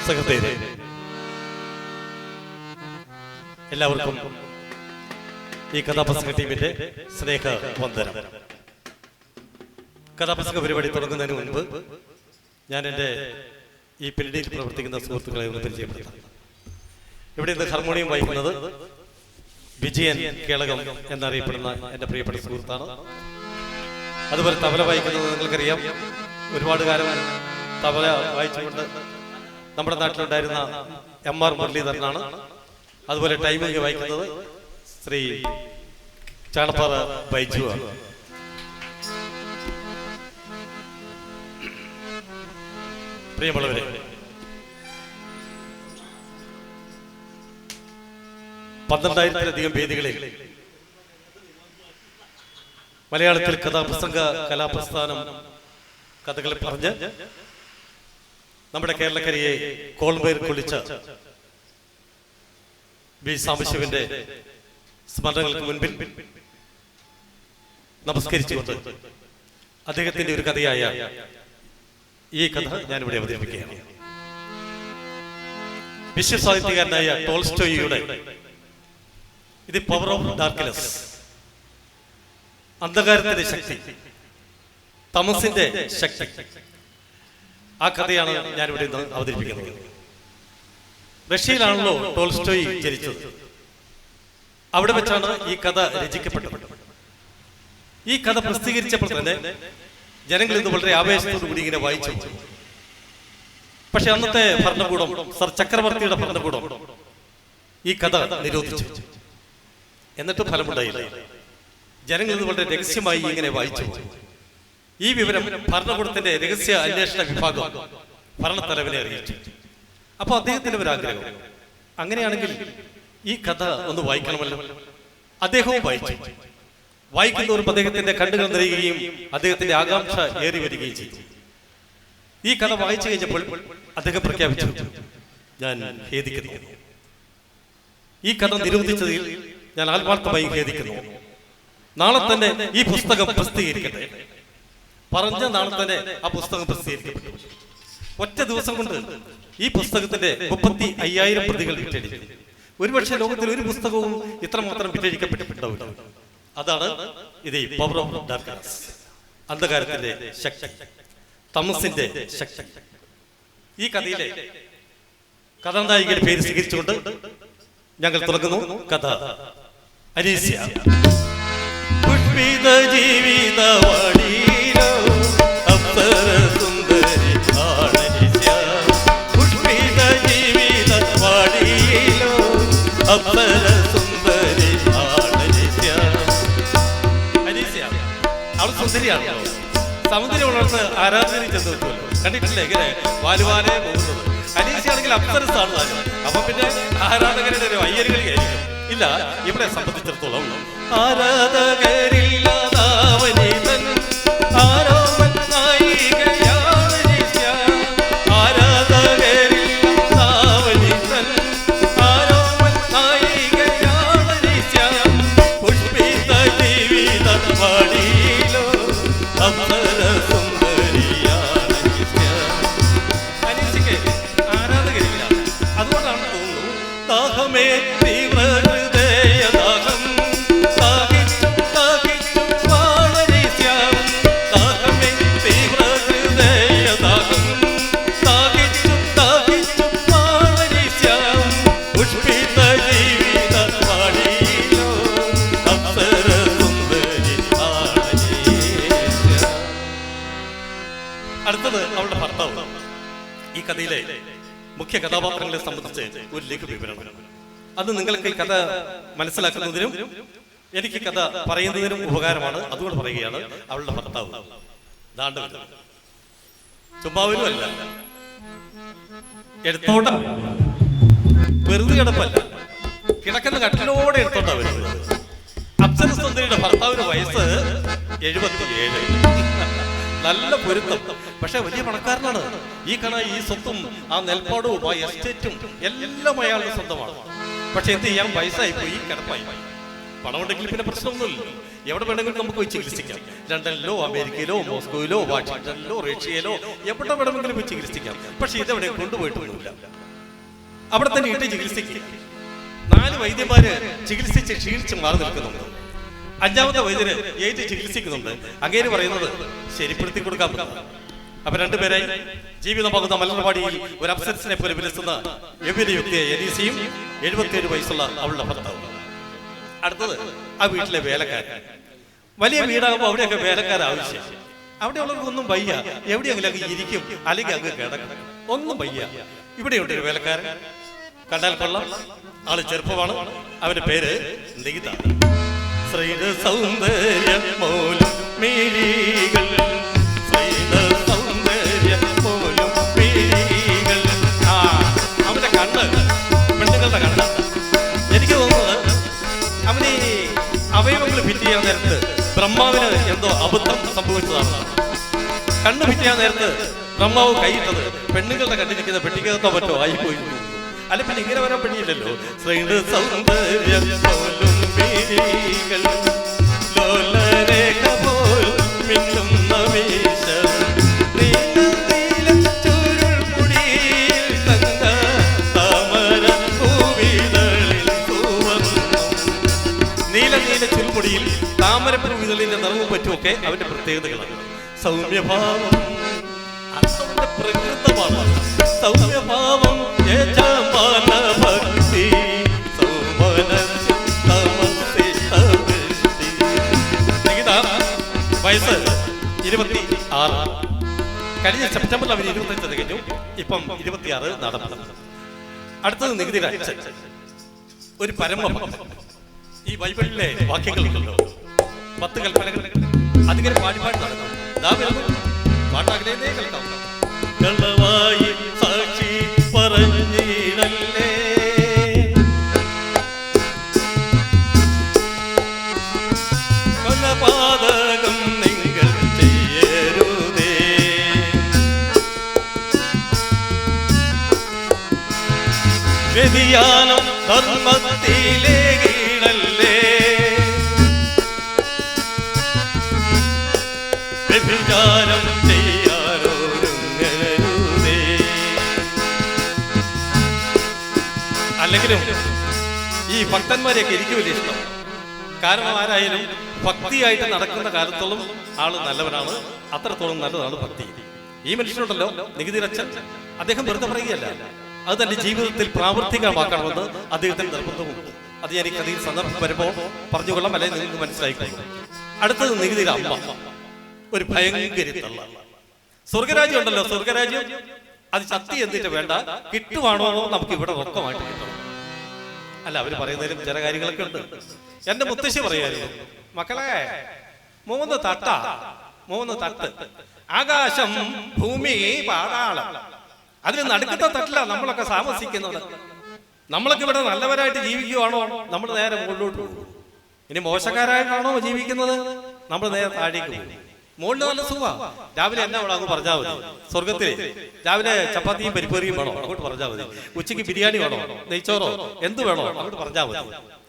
സഹൃദയരെ, എല്ലാവർക്കും ഈ കഥാപ്രസംഗ ടീമിന്റെ സ്നേഹ വന്ദനം. കഥാപ്രസംഗ പരിപാടി തുടങ്ങുന്നതിന് മുൻപ് ഞാൻ എൻ്റെ ഈ പിന്നണിയിൽ പ്രവർത്തിക്കുന്ന സുഹൃത്തുക്കളെ ഒന്ന് പരിചയപ്പെടുത്താം. ഇവിടെ നിന്ന് ഹാർമോണിയം വായിക്കുന്നത് വിജയൻ കേളകം എന്നറിയപ്പെടുന്ന എൻ്റെ പ്രിയപ്പെട്ട സുഹൃത്താണ്. അതുപോലെ തബല വായിക്കുന്നത് നിങ്ങൾക്കറിയാം, ഒരുപാട് കാലം തബല വായിച്ചുകൊണ്ട് നമ്മുടെ നാട്ടിലുണ്ടായിരുന്ന MR മുരളീധരനാണ്. അതുപോലെ ടൈമിംഗ് വായിക്കുന്നത് ശ്രീ ചാണപ്പാറ ബൈജു ആണ്. പ്രിയമുള്ളവരെ, പന്ത്രണ്ടായിരത്തിലധികം വേദികളിൽ മലയാളത്തിൽ കഥാപ്രസംഗ കലാപ്രസ്ഥാനം കഥകളെ പറഞ്ഞ് നമ്മുടെ കേരളക്കരയെ കോൾമേർ കൊള്ളിച്ച ബി സാംബശിവന്റെ സ്മരണകൾക്ക് മുൻപിൽ നമസ്കരിച്ചുകൊണ്ട് അദ്ദേഹത്തിന്റെ ഒരു കഥയായ ഈ കഥ ഞാനിവിടെ അവതരിപ്പിക്കുകയാണ്. വിശ്വസാഹിത്യകാരനായ ടോൾസ്റ്റോയിയുടെ ദി പവർ ഓഫ് ഡാർക്ക്നെസ്, അന്ധകാരത്തിന്റെ ശക്തി, തമസിന്റെ ശക്തി, ആ കഥയാണ് ഞാനിവിടെ ഇന്ന് അവതരിപ്പിക്കുന്നത്. റഷ്യയിലാണല്ലോ ടോൾസ്റ്റോയി ജനിച്ചത്. അവിടെ വെച്ചാണ് ഈ കഥ രചിക്കപ്പെട്ടത്. ഈ കഥ പ്രസിദ്ധീകരിച്ചപ്പോൾ തന്നെ ജനങ്ങൾ ഇന്ന് വളരെ ആവേശത്തോടു കൂടി ഇങ്ങനെ വായിച്ചു. പക്ഷെ അന്നത്തെ ഭരണകൂടം, സർ ചക്രവർത്തിയുടെ ഭരണകൂടം ഈ കഥ നിരോധിച്ചു. എന്നിട്ട് ഫലമുണ്ടായില്ല. ജനങ്ങൾ ഇന്ന് വളരെ രഹസ്യമായി ഇങ്ങനെ വായിച്ചു. ഈ വിവരം ഭരണകൂടത്തിന്റെ രഹസ്യ അന്വേഷണ വിഭാഗം ഭരണത്തലവനെ അറിയിച്ചു. അപ്പൊ അദ്ദേഹത്തിന്റെ ഒരു ആഗ്രഹം, അങ്ങനെയാണെങ്കിൽ ഈ കഥ ഒന്ന് വായിക്കണമല്ലോ. അദ്ദേഹവും വായിച്ചു. വായിക്കുന്നവരും അദ്ദേഹത്തിന്റെ കണ്ണുകൾ നിറയുകയും അദ്ദേഹത്തിന്റെ ആകാംക്ഷ ഏറി വരികയും ചെയ്തു. ഈ കഥ വായിച്ചു കഴിഞ്ഞപ്പോൾ അദ്ദേഹം പ്രഖ്യാപിച്ചു, ഞാൻ ഖേദിക്കുന്നു. ഈ കഥ നിരോധിച്ചതിൽ ഞാൻ ആത്മാർത്ഥമായി ഖേദിക്കുന്നു. നാളെ തന്നെ ഈ പുസ്തകം പ്രസിദ്ധീകരിക്കട്ടെ. പറഞ്ഞ നാളെ തന്നെ ആ പുസ്തകം പ്രസിദ്ധീകരിക്കപ്പെട്ടു. ഒറ്റ ദിവസം കൊണ്ട് ഈ പുസ്തകത്തിന്റെ 35,000 പ്രതികൾ വിറ്റഴിച്ചു. ഒരുപക്ഷെ ലോകത്തിൽ ഒരു പുസ്തകവും ഇത്രമാത്രം വിറ്റഴിക്കപ്പെട്ടിട്ടുണ്ടാവില്ല. അതാണ് ഇത് പവർ ഓഫ് ഡാർക്ക്നെസ്, അന്ധകാരത്തിന്റെ ശക്തി, തമസിന്റെ ശക്തി. ഈ കഥയിലെ കഥാനായികയുടെ പേര് സ്വീകരിച്ചുകൊണ്ട് ഞങ്ങൾ തുടങ്ങുന്നു കഥ. അനീസ്യ. പുഷ്പിത ജീവിത വഴിയിലോ അപ്സര സുന്ദരി ആണനീസ്യ. പുഷ്പിത ജീവിത വഴിയിലോ അപ്സര സുന്ദരി ആണനീസ്യ. അനീസ്യ അവൾ സുന്ദരിയാണല്ലോ. സൗന്ദര്യം വളർന്ന് ആരാധന ചെന്ന് വെക്കുമല്ലോ. കണ്ടിട്ടില്ലേ ഇങ്ങനെ വാലുവാലെ പോകുന്നത്? അനീസ്യാണെങ്കിൽ അപ്സരസാണ് താനും. അപ്പൊ പിന്നെ ആരാധകരുടെ ഒരു അയ്യരുകളിയായിരിക്കും. ഇല്ല, ഇവിടെ സംബന്ധിച്ചിടത്തോളം ആരാധകരില്ലാതാവനീതൻ ആരോമൻ നായികയാവനീസ്യ. ആരാധകരില്ലാതാവനീതൻ ആരോമൻ നായികയാവനീസ്യ. പുഷ്പിത ജീവിത വഴിയിലോ അപ്സര സുന്ദരിയാണനീസ്യ. അനീസ്യക്ക് ആരാധകരില്ല. അതുകൊണ്ടാണ് തോന്നുന്നു ദാഹമേ തീവ്ര ഹൃദയദാഹം സാഹിത്യം സാഹിത്യം വാണനീസ്യ. ദാഹമേ തീവ്ര ഹൃദയദാഹം സാഹിത്യം സാഹിത്യം വാണനീസ്യ. പുഷ്പിത ജീവിത വഴിയിലോ അപ്സര സുന്ദരി ആണനീസ്യ. അടുത്തത് അവളുടെ ഭർത്താവ്. ഈ കഥയിലെ മുഖ്യ കഥാപാത്രങ്ങളെ സംബന്ധിച്ച് ഒരു ലഘു വിവരണം. അത് നിങ്ങൾക്ക് ഈ കഥ മനസ്സിലാക്കുന്നതിനും എനിക്ക് കഥ പറയുന്നതിനും ഉപകാരമാണ്. അതുകൊണ്ട് പറയുകയാണ്. അവളുടെ ഭർത്താവ് ദാണ്ട് ചുമ്മാവനും അല്ല, എടുത്തോണ്ട വെറുതെ കിടപ്പല്ല, കിടക്കുന്ന കട്ടിലോടെ എടുത്തോണ്ടാ വരുന്നത്. അപ്സര സുന്ദരിയുടെ ഭർത്താവിന് വയസ്സ് 77. നല്ല പൊരുത്തം. പക്ഷെ വലിയ പണക്കാരനാണ്. ഈ കണ, ഈ സ്വത്തും ആ നെൽപ്പാടവും ആ എസ്റ്റേറ്റും എല്ലാം അയാളുടെ സ്വന്തമാണ്. പക്ഷെ എന്ത് ചെയ്യാൻ, വയസ്സായി പോയി, കിടപ്പായി. പണമുണ്ടെങ്കിൽ പിന്നെ പ്രശ്നമൊന്നുമില്ല. എവിടെ വേണമെങ്കിലും നമുക്ക് പോയി ചികിത്സിക്കാം. ലണ്ടനിലോ അമേരിക്കയിലോ മോസ്കോയിലോ വാഷിംഗ്ടണിലോ റഷ്യയിലോ എവിടെ വേണമെങ്കിലും പോയി ചികിത്സിക്കാം. പക്ഷെ ഇതെവിടെ കൊണ്ടുപോയിട്ടൊന്നുമില്ല. അവിടെ തന്നെ ഇട്ട് ചികിത്സിക്കുക. 4 വൈദ്യന്മാര് ചികിത്സിച്ച് ക്ഷീണിച്ച് മാറി നിൽക്കുന്നുണ്ട്. 5ാമത്തെ വൈദ്യര് ഏറ്റ് ചികിത്സിക്കുന്നുണ്ട്. അങ്ങേര് പറയുന്നത് ശരിപ്പെടുത്തി കൊടുക്കാൻ പറ്റും. അപ്പൊ 2 പേരായി ജീവിതമാകുന്ന മലർവാടിയിൽ ഒരു അപ്സരസിനെ പോലെ വിലസുന്ന എവിടെയൊക്കെ എലീസയും 77 വയസ്സുള്ള അവളുടെ ഭർത്താവ്. അടുത്തത് ആ വീട്ടിലെ വേലക്കാരൻ. വലിയ വീടാകുമ്പോൾ അവിടെയൊക്കെ വേലക്കാർ ആവശ്യം. അവിടെയുള്ളവർക്കൊന്നും വയ്യ, എവിടെയെങ്കിലും അങ്ങ് ഇരിക്കും, അല്ലെങ്കിൽ അങ്ങ് കിടക്കും, ഒന്നും വയ്യ. ഇവിടെയുണ്ട് ഒരു വേലക്കാരൻ, കണ്ടാൽ കൊള്ളാം, ആള് ചെറുപ്പമാണ്. അവന്റെ പേര് നികിത. അവന്റെ കണ്ണ് പെണ്ണുങ്ങളുടെ കണ്ണ്. എനിക്ക് തോന്നുന്നത് അവന് അവയവങ്ങൾ ഫിറ്റ് ചെയ്യാൻ നേരത്ത് ബ്രഹ്മാവിന് എന്തോ അബദ്ധം സംഭവിച്ചതാണ്. കണ്ണ് ഫിറ്റ് ചെയ്യാൻ നേരത്ത് ബ്രഹ്മാവ് കൈയിട്ടത് പെണ്ണുങ്ങളുടെ കണ്ടിരിക്കുന്ന പെട്ടിക്കകത്തോ മറ്റോ ആയിപ്പോയി. അല്ല പിന്നെ ഇങ്ങനെ വരാൻ പറ്റിയില്ലല്ലോ. നീല നീല ചുൽമുടിയിൽ താമരപ്പൂവിതളിന്റെ നിറവും പറ്റുമൊക്കെ അവന്റെ പ്രത്യേകതകളാണ്. സൗമ്യഭാവം അർത്ഥത്തിന്റെ പ്രകൃതമാണ്. സൗമ്യഭാവം ഭക്തി വയസ്സ് 26. കഴിഞ്ഞ സെപ്റ്റംബറിൽ അവർ 25 തികഞ്ഞു. ഇപ്പം 26 നടന്നു. അടുത്തത് നികുതിയുടെ അച്ഛൻ, ഒരു പരമഭക്തൻ. ഈ ബൈബിളിലെ വാക്യങ്ങളുണ്ടല്ലോ, 10 കൽപ്പനകൾ, അതിങ്ങനെ പാടി നടന്നു. പാട്ടാകലേ കേൾക്കാം. കള്ളവായി സാക്ഷി പറഞ്ഞിടല്ലേ, കൊലപാതകം നിങ്ങൾ ചെയ്യരുതേ, വ്യതിയാനം ധർമ്മത്തിലേകിടല്ലേ, വ്യഭിചാരം ചെയ്യാനൊരുങ്ങരുതേ. അല്ലെങ്കിലും ഈ ഭക്തന്മാരെയൊക്കെ എനിക്ക് വലിയ ഇഷ്ടം. കാരണം ആരായാലും ഭക്തിയായിട്ട് നടക്കുന്ന കാലത്തോളം ആള് നല്ലവനാണ്, അത്രത്തോളം നല്ലതാണ് ഭക്തി. ഈ മനുഷ്യനുണ്ടല്ലോ നികുതിയുടെ അച്ഛൻ, അദ്ദേഹം വെറുതെ പറയുകയല്ല, അത് തന്റെ ജീവിതത്തിൽ പ്രാവർത്തികമാക്കണമെന്ന് അദ്ദേഹത്തിന് നിർബന്ധമുണ്ട്. അത് ഞാൻ ഈ കഥയിൽ സന്ദർഭം വരുമ്പോൾ പറഞ്ഞുകൊള്ളാം, അല്ലെങ്കിൽ നിങ്ങൾക്ക് മനസ്സിലായിക്കൊള്ളും. അടുത്തത് നികുതിയുടെ അമ്മ, ഒരു ഭയങ്കര തള്ള. സ്വർഗരാജ്യം ഉണ്ടല്ലോ, സ്വർഗരാജ്യം അത് ശക്തി എന്നിട്ട് വേണ്ട, കിട്ടുവാണോ നമുക്ക് ഇവിടെ റൊക്കമായിട്ട് കിട്ടണം. അല്ല, അവര് പറയുന്നതിലും ചില കാര്യങ്ങളൊക്കെ ഉണ്ട്. എന്റെ മുത്തശ്ശി പറയായിരുന്നു, മക്കളെ 3 തട്ട്, ആകാശം ഭൂമി പാതാളം, അതിന് നടുക്കത്തെ തട്ടില്ല നമ്മളൊക്കെ താമസിക്കുന്നത്. നമ്മളൊക്കെ ഇവിടെ നല്ലവരായിട്ട് ജീവിക്കുവാണോ നമ്മൾ നേരെ മുകളിലോട്ട് പോകും. ഇനി മോശക്കാരായിട്ടാണോ ജീവിക്കുന്നത് നമ്മൾ നേരെ താഴേക്ക് പോകും. മുകളിൽ നല്ല സുഖമാണ്. രാവിലെ എന്നെ അവിടെ അങ്ങ് പറഞ്ഞാൽ മതി. സ്വർഗത്തില് രാവിലെ ചപ്പാത്തിയും പരിപ്പറിയും വേണോ അങ്ങോട്ട് പറഞ്ഞാൽ മതി. ഉച്ചയ്ക്ക് ബിരിയാണി വേണോ, നെയ്ച്ചോറോ, എന്ത് വേണോ അങ്ങോട്ട് പറഞ്ഞാൽ മതി.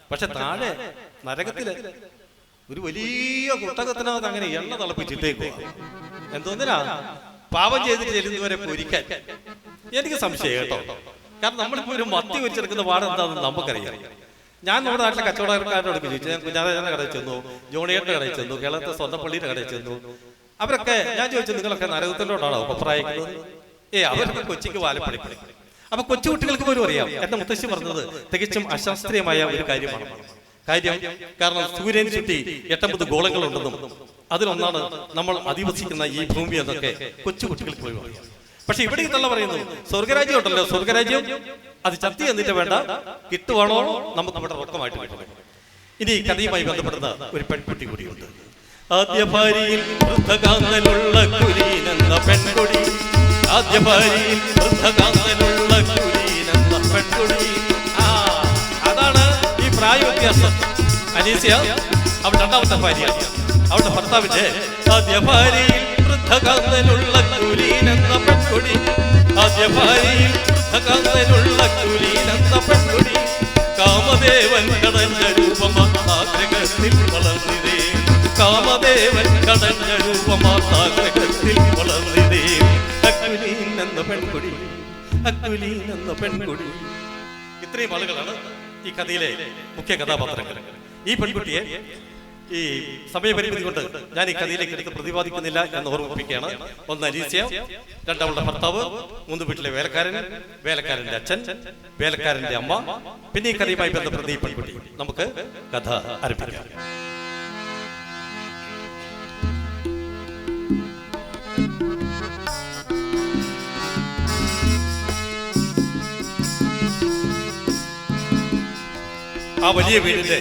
പക്ഷെ താഴെ നരകത്തില് ഒരു വലിയ കുട്ടകത്തിനകത്ത് അങ്ങനെ എണ്ണ തിളപ്പിച്ചിട്ടേക്കുക. എന്തോന്നിനാ? പാപം ചെയ്തിട്ട് ചെല്ലുന്നവരെ പൊരിക്കാൻ. എനിക്ക് സംശയം കേട്ടോ. കാരണം നമ്മളിപ്പോ ഒരു മത്തി വെച്ചെടുക്കുന്ന പാഠം എന്താണെന്ന് നമുക്കറിയാം. ഞാൻ നമ്മുടെ നാട്ടിലെ കച്ചവടക്കാരോട് ചോദിച്ചു. ഞാൻ കുഞ്ഞാറേന്റെ കടയിൽ ചെന്നു, ജോണിയുടെ കടയിൽ ചെന്നു, കേരളത്തെ സ്വന്തം പള്ളിയുടെ കടയിൽ ചെന്നു. അവരൊക്കെ ഞാൻ ചോദിച്ചു, നിങ്ങളൊക്കെ നരകത്തിലോട്ടാണോ അഭിപ്രായിക്കുന്നത്? അവരൊക്കെ കൊച്ചിക്ക് വാലപ്പടി. അപ്പൊ കൊച്ചുകുട്ടികൾക്ക് പോലും അറിയാം. എന്റെ മുത്തശ്ശി പറഞ്ഞത് തികച്ചും അശാസ്ത്രീയമായ ഒരു കാര്യമാണ്. കാരണം സൂര്യൻ ചുറ്റി 89 ഗോളങ്ങൾ ഉണ്ടെന്നും അതിലൊന്നാണ് നമ്മൾ അധിവസിക്കുന്ന ഈ ഭൂമി എന്നൊക്കെ കൊച്ചുകുട്ടികൾക്ക് പോലും അറിയാം. പക്ഷെ ഇവിടെ ഇതല്ല പറയുന്നു. സ്വർഗരാജ്യം ഉണ്ടല്ലോ, സ്വർഗരാജ്യം അത് ചത്തി എന്നിട്ട് വേണ്ട, കിട്ടുവാണോ നമുക്ക് ഇവിടെ റൊക്കമായിട്ട് കിട്ടണം. ഇനി കഥയുമായി ബന്ധപ്പെടുന്ന ഒരു പെൺകുട്ടി കൂടിയുണ്ട്. ആദ്യ ഭാര്യയിൽ വൃദ്ധകാന്തലുള്ള കുലീനെന്ന പെൺകുടി, ആദ്യ ഭാര്യയിൽ വൃദ്ധകാന്തലുള്ള കുലീനെന്ന പെൺകുടി. അതാണ് ഈ പ്രായ വ്യത്യാസം. അനീസിയ അവളുടെ 2ാമത്തെ ഭാര്യ, അവളുടെ ഭർത്താവിന്റെ ആദ്യ ഭാര്യയിൽ വൃദ്ധകാന്തലുള്ള കുലീനെന്ന പെൺകുടി, ആദ്യ ഭാര്യയിൽ വൃദ്ധകാന്തലുള്ള കുലീനെന്ന പെൺകുടി, കാമദേവൻ കടഞ്ഞ രൂപം ആഗ്രഹത്തിൽ വളർന്നിരേ. കാമദേവൻ കടഞ്ഞ രൂപമാതാഗ്രഹത്തിൽ വളർന്നിതേ അക്വിലീൻ എന്ന പെൺകുടി, അക്വിലീൻ എന്ന പെൺകുടി. ഇത്രയും ആളുകളാണ് ഈ കഥയിലെ മുഖ്യ കഥാപാത്രങ്ങൾ. ഈ പെൺകുട്ടിയെ ഈ സമയപരിമിതി കൊണ്ട് ഞാൻ ഈ കഥയിലേക്ക് എടുത്ത് പ്രതിപാദിക്കുന്നില്ല എന്ന് ഓർമ്മിപ്പിക്കുകയാണ്. ഒന്ന് അലീസിയ, രണ്ടാമത്തെ ഭർത്താവ്, മൂന്ന് വീട്ടിലെ വേലക്കാരൻ, വേലക്കാരന്റെ അച്ഛൻ, വേലക്കാരന്റെ അമ്മ, പിന്നെ ഈ കഥയുമായി ബന്ധപ്പെട്ട ഈ പെൺകുട്ടി. നമുക്ക് കഥ ആരംഭിക്കാം. ആ വലിയ വീടിന്റെ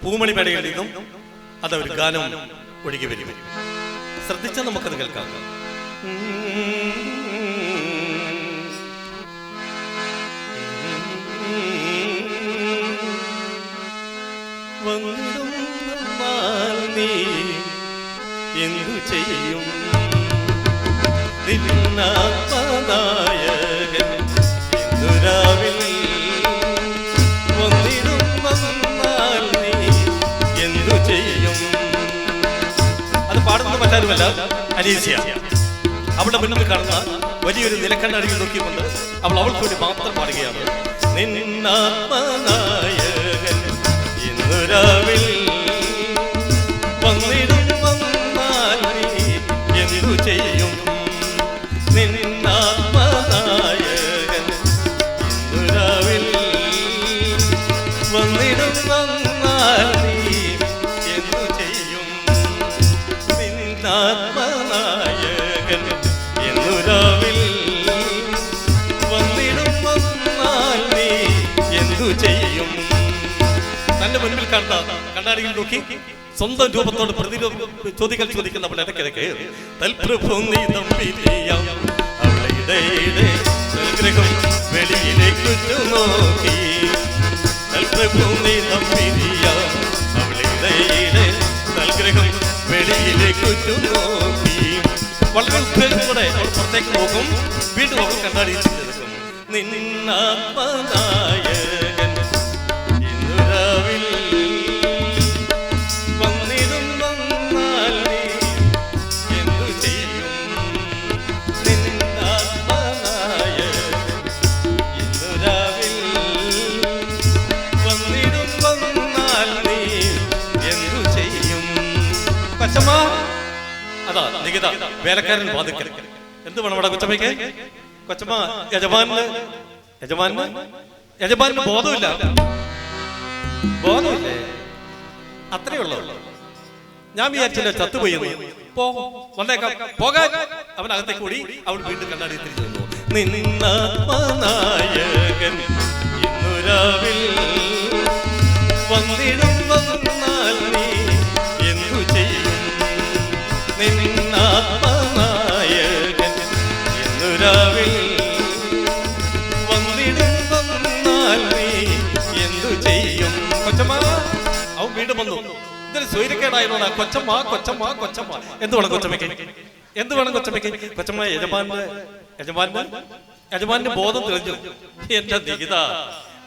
പൂമണിമേടയിൽ നിന്നും അതൊരു ഗാനം ഒഴുകി വരും. ശ്രദ്ധിച്ചാൽ നമുക്കത് കേൾക്കാം. വന്നിടും നീ എന്തു ചെയ്യും നിന്നാത്മനായകൻ എന്തുരാവിൽ വന്നിടും വന്നാൽ നീ എന്തു ചെയ്യും. അത് പാടുന്നത് മറ്റാരുമല്ല, അലീസിയ. അവളുടെ മുന്നിൽ കാണുന്ന വലിയൊരു നിലക്കണ്ണടിയിൽ നോക്കിക്കൊണ്ട് അവൾക്ക് വേണ്ടി മാത്രം പാടുകയാണ്. നിന്നാത്മനായകൻ ഇന്നുരാവിൽ വന്നിടും വന്നാൽ നീ എന്തു ചെയ്യും. നിന്നാത്മനായകൻ ഇന്നുരാവിൽ വന്നിടും വന്നാൽ നീ എന്തു ചെയ്യും. നിന്നാത്മനായകൻ എന്നുരാവിൽ വന്നിടും വന്നാൽ നീ എന്തു ചെയ്യും. തന്റെ മുൻപിൽ കണ്ണാടിയിൽ നോക്കി സ്വന്തം രൂപത്തോട് ചോദ്യങ്ങൾ ചോദിക്കുന്ന അവൾ ഇടയ്ക്കിടയ്ക്ക് തൽപ്രഭു നീ തമ്പിരിയാം അവളുടെ ഗ്രഹം വെളിയിലേക്ക് നോക്കി. തൽപ്രഭു നീ തമ്പിരിയാം അവളുടെ നൽഗ്രഹം വെളിയിലേക്ക് നോക്കി. വളരെ ഉത്കണ്ഠയോടെ അവൾ പുറത്തേക്ക് നോക്കും. വീണ്ടും അവൾ കണ്ണാടിയിൽ ചെന്നെടുക്കും. നിന്നാത്മനായകൻ ഇന്നുരാവിൽ വന്നിടും വന്നാൽ നീ എന്തു ചെയ്യും. നിന്നാത്മനായകൻ ഇന്നുരാവിൽ വന്നിടും വന്നാൽ നീ എന്തു ചെയ്യും. കൊച്ചമ്മ, അതാ നികിത വേലക്കാരൻ വാതിക്കൽ. എന്ത് വേണം അവിടെ കൊച്ചമ്മയ്ക്ക്? കൊച്ചമ്മ യജമാന് ബോധമില്ല. ബോധമില്ലേ? അത്രേ ഉള്ളൂ. ഞാൻ വിചാരിച്ചില്ല ചത്തുപോയി. വന്നേക്കാം, പോകാൻ. അവനകത്തേക്ക് കൂടി അവൾ വീണ്ടും കണ്ണാടി തിരിച്ചു വന്നു. നിന്നാത്മനായകൻ ഇന്നുരാവിൽ വന്നിടും വന്നാൽ നീ എന്തു ചെയ്യും. നിന്നാത്മനായകൻ ഇന്നുരാവിൽ വന്നിടും വന്നാൽ നീ എന്തു ചെയ്യും. കൊച്ചമ്മ, അവൻ വീണ്ടും വന്നു. ഇതൊരു സ്വൈര്യക്കേടായതുകൊണ്ടാ. കൊച്ചമ്മ കൊച്ചമ്മ കൊച്ചമ്മ. എന്ത് വേണം കൊച്ചമ്മയ്ക്ക്? എന്ത് വേണം കൊച്ചമ്മയ്ക്ക്? കൊച്ചമ്മ യജമാന്റെ ബോധം തെളിഞ്ഞു. എന്റെ നികിത,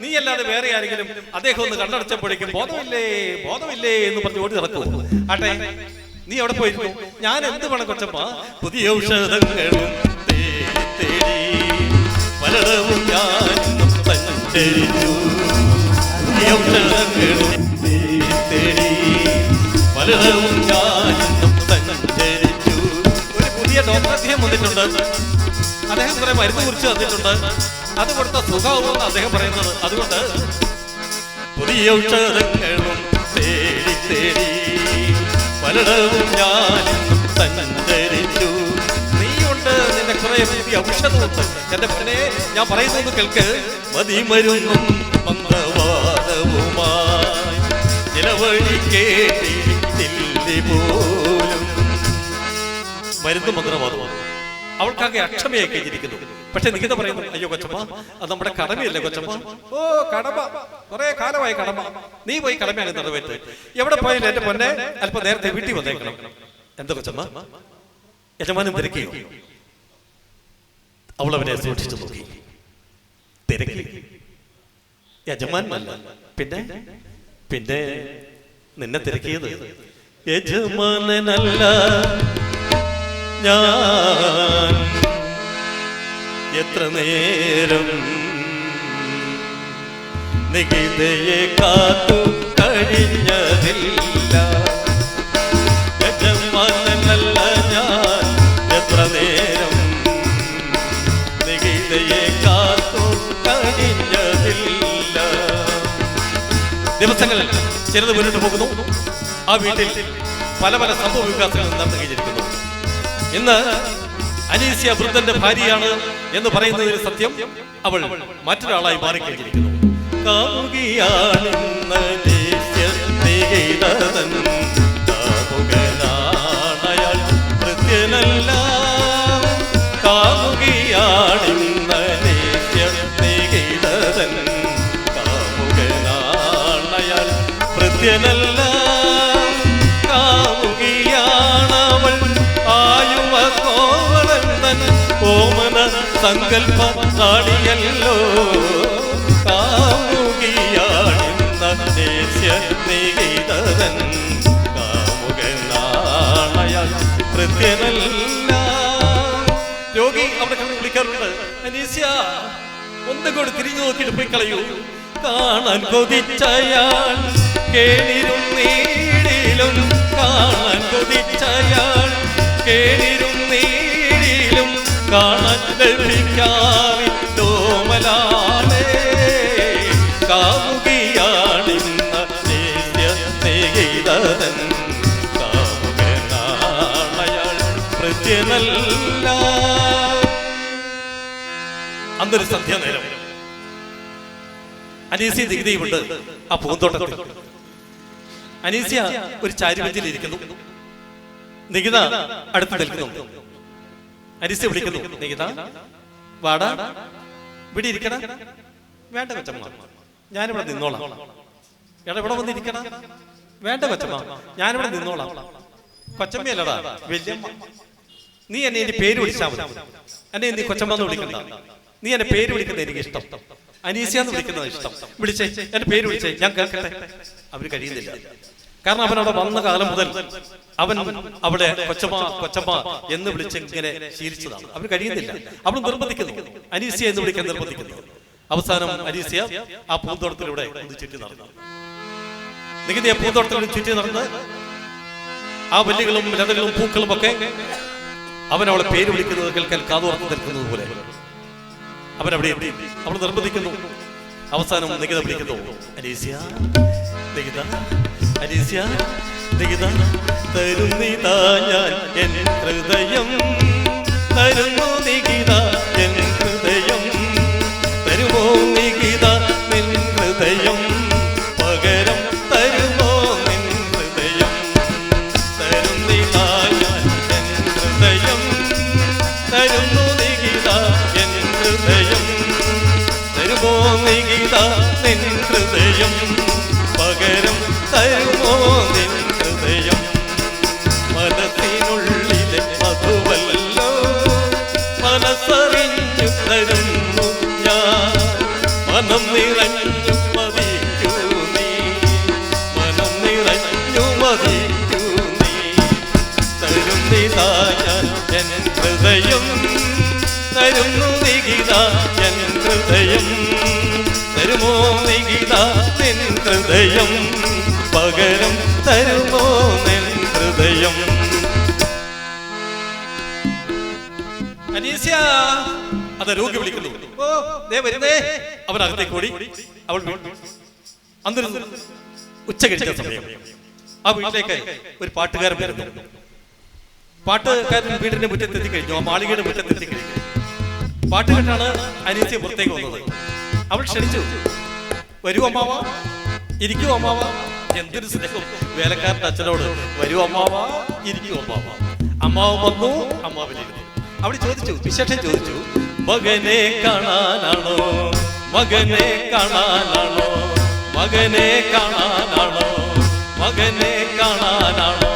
നീ അല്ലാതെ വേറെ ആരെങ്കിലും അദ്ദേഹം ഒന്ന് കണ്ണടച്ചപ്പോഴേക്കും ബോധമില്ലേ ബോധമില്ലേ എന്ന് പറഞ്ഞ് ഓടി നടക്കൂ. ആട്ടെ, നീ അവിടെ പോയിരുന്നു. ഞാൻ എന്ത് വേണം കൊച്ചമ്മ? പുതിയ ഔഷധങ്ങളും തേടി പലടവും ഞാൻ സഞ്ചരിച്ചു. പുതിയ ഔഷധങ്ങളും തേടി പലടവും ഞാൻ സഞ്ചരിച്ചു. ഒരു പുതിയ ഡോക്ടർ അദ്ദേഹം വന്നിട്ടുണ്ട്. അദ്ദേഹം കുറെ മരുന്ന് കുറിച്ച് തന്നിട്ടുണ്ട്. അത് കൊടുത്ത സുഖമാവുമെന്ന് അദ്ദേഹം പറയുന്നത്. അതുകൊണ്ട് പുതിയ ഔഷധങ്ങളും തേടി തേടി പലടവും ഞാൻ സഞ്ചരിച്ചു. നീയുണ്ട്, നിന്റെ കുറെ പുതിയ ഔഷധമുണ്ട്. എന്റെ പിന്നെ ഞാൻ പറയുന്നത് കേൾക്ക്. മതിമരുന്നും മന്ത്രവാദവുമായി ചിലവഴി കേട്ടില്ല പോലും. മരുന്നും മന്ത്രവാദവും അവൾക്കാകെ അക്ഷമയായി കഴിഞ്ഞിരിക്കുന്നു. പക്ഷെ നികിത പറയുന്നു, അയ്യോ കൊച്ചമ്മ, അത് നമ്മുടെ കടമയല്ലേ കൊച്ചമ്മ. ഓ കടമ, കുറെ കാലമായി കടമ. നീ പോയി കടമയാണ് നിറവേറ്റ്. എവിടെ പോയാലും എന്റെ പൊന്നെ അല്പം നേരത്തെ വീട്ടിൽ വന്നേക്കണം. എന്താ കൊച്ചമ്മ? യജമാനും തിരക്കിയോ? അവൾ അവനെ സൂക്ഷിച്ചു നോക്കി. തിരക്കി? യജമാനല്ല, പിന്നെ പിന്നെ നിന്നെ തിരക്കിയത് യജമാനനല്ല ഞാൻ എത്ര നേരം നികിതയെ കാത്തു കഴിഞ്ഞതില്ല. യജമാനനല്ല ഞാൻ എത്ര നേരം നികിതയെ കാത്തു കഴിഞ്ഞതില്ല. ദിവസങ്ങൾ ചിലത് മുന്നോട്ട് പോകുന്നു. ആ വീട്ടിൽ പല പല സംഭവ വികാസങ്ങൾ നടന്നു കഴിഞ്ഞിരിക്കുന്നു. ഇന്ന് അനീസ്യ വൃദ്ധന്റെ ഭാര്യയാണ് എന്ന് പറയുന്നതിന് സത്യം അവൾ മറ്റൊരാളായി മാറിക്കഴിഞ്ഞിരിക്കുന്നു. കാമുകിയാണവൾ ആയുവ കോവളന്തൻ ഓമന സങ്കൽപ്പ നാടിയല്ലോ. കാമുകിയാണിന്ന ദേശീയ നികിതൻ കാമുകനാണയാൾ കൃത്യനല്ല. രോഗി അവിടെ കണ്ട് വിളിക്കാറുണ്ട്, അനീസ്യ ഒന്നും കൂടി തിരിഞ്ഞു നോക്കിയിട്ട് പോയി കളയൂ. കാണാൻ കൊതിച്ചയാൾ കേണിരുന്നീടിലും കാണാൻ കൊതിച്ചയാൾ കേണിരുന്നീടിലും കാണാൻ ലഭിക്കാറില്ലോ മലാളേ. കാമുകിയാണിന്ന ദേശീയ സ്നേഹിതൻ കാമുകനാണയാൾ പ്രത്യനല്ല. അന്നൊരു സന്ധ്യാനേരം അനീസ്യ നികിതയുമുണ്ട് ആ പൂന്തോട്ടത്തിൽ. അനീസ്യ ഒരു ചാരുവഞ്ചിൽ ഇരിക്കുന്നു. നികിത അടുത്ത് നിൽക്കുന്നു. അനീസ്യ വിളിക്കുന്നു, നികിത വാടാ, ഇവിടെ ഇരിക്കണ. വേണ്ട കൊച്ചമ്മ, ഞാനിവിടെ നിന്നോളാം. എടാ ഇവിടെ വന്നിരിക്കണ. വേണ്ട കൊച്ചമ്മ, ഞാനിവിടെ നിന്നോളാം. കൊച്ചമ്മയല്ലടാ, വല്യമ്മ. നീ എന്നെ എന്റെ പേര് വിളിച്ചാൽ മതി. എന്നെ നീ കൊച്ചമ്മ എന്ന് വിളിക്കണ്ട. നീ എന്നെ പേര് വിളിക്കുന്നത് എനിക്ക് ഇഷ്ടം. അനീസ്യ എന്ന് വിളിക്കുന്നത് ഇഷ്ടം. വിളിച്ചേ, എന്റെ പേര് വിളിച്ചേ, ഞാൻ കേൾക്കട്ടെ. അവന് കഴിയുന്നില്ല. കാരണം അവൻ അവിടെ വന്ന കാലം മുതൽ അവൻ അവിടെ കൊച്ചമ്മ കൊച്ചമ്മ എന്ന് വിളിച്ച് ഇങ്ങനെ ശീലിച്ചതാണ്. അവന് കഴിയുന്നില്ല. അവൻ നിർബന്ധിക്കുന്നു, അനീസ്യ എന്ന് വിളിക്കാൻ നിർബന്ധിക്കുന്നു. അവസാനം അനീസ്യ ആ പൂന്തോട്ടത്തിലൂടെ ഒന്ന് ചുറ്റി നടന്നു. നികിതയെ പൂന്തോട്ടത്തിലൂടെ ചുറ്റി നടന്ന് ആ വല്ലികളും ലതകളും പൂക്കളും ഒക്കെ അവൻ അവളെ പേര് വിളിക്കുന്നത് കേൾക്കാൻ കാതോർത്ത് നിൽക്കുന്നത് പോലെ അവൻ അവിടെ എത്തി. അവൾ നിർബന്ധിക്കുന്നു. അവസാനം നികിത വിളിക്കുന്നു, അനീസ്യ, നികിത, അനീസ്യ, നികിത. തരുന്നിതാ ഞാൻ എൻ ഹൃദയം, തരുന്നു നികിത എൻ ഹൃദയം. തരുമോ നികിത നിൻ ഹൃദയം, പകരം തരുമോ നിൻ ഹൃദയം. തരുന്നിതാ ഞാൻ എൻ ഹൃദയം, തരുന്നു നികിത എൻ ഹൃദയം. തരുമോ നികിത നിൻ ഹൃദയം, പകരം തരുമോ നിൻ ഹൃദയം. മനസ്സിനുള്ളിലെ മധുവല്ലോ മനസ്സറിഞ്ഞു തരുന്നു ഞാൻ. മനം നിറഞ്ഞു മതിക്കൂ നീ, മനം നിറഞ്ഞു മതിക്കൂ നീ. തരുന്നിതാ ഞാൻ എൻ ഹൃദയം, തരുന്നു നികിത എൻ ഹൃദയം. തരുമോ നികിത നിൻ ഹൃദയം, പകരം തരുമോ നിൻ ഹൃദയം. അനീസ്യ, അത് രോഗി വിളിക്കുന്നു. ഓ ദേ വരുന്നേ. അവനകത്തേക്ക് ഓടി. അവൾ അന്നൊരു ഉച്ച കഴിച്ച സമയം ആ വീട്ടിലേക്ക് ഒരു പാട്ടുകാരൻ വരുന്നു. പാട്ടുകാരൻ വീടിന്റെ മുറ്റത്തെത്തി കഴിഞ്ഞു. ആ മാളികയുടെ മുറ്റത്തെത്തി കഴിഞ്ഞു. പാട്ട് കേട്ടാണ് അനീസ്യ പുറത്തേക്ക് വന്നത്. അവൾ ക്ഷണിച്ചു, വരൂ അമ്മാവ, ഇരിക്കൂ അമ്മാവ. എന്തൊരു സ്നേഹം വേലക്കാരന്റെ അച്ഛനോട്. വരൂ അമ്മാവ, ഇരിക്കൂ അമ്മാവ. അമ്മാവ വന്നു. അമ്മാവിനിരുന്നു. അവിടെ ചോദിച്ചു, വിശേഷം ചോദിച്ചു. മകനെ കാണാനാണോ, മകനെ കാണാനാണോ, മകനെ കാണാനാണോ, മകനെ കാണാനാണോ.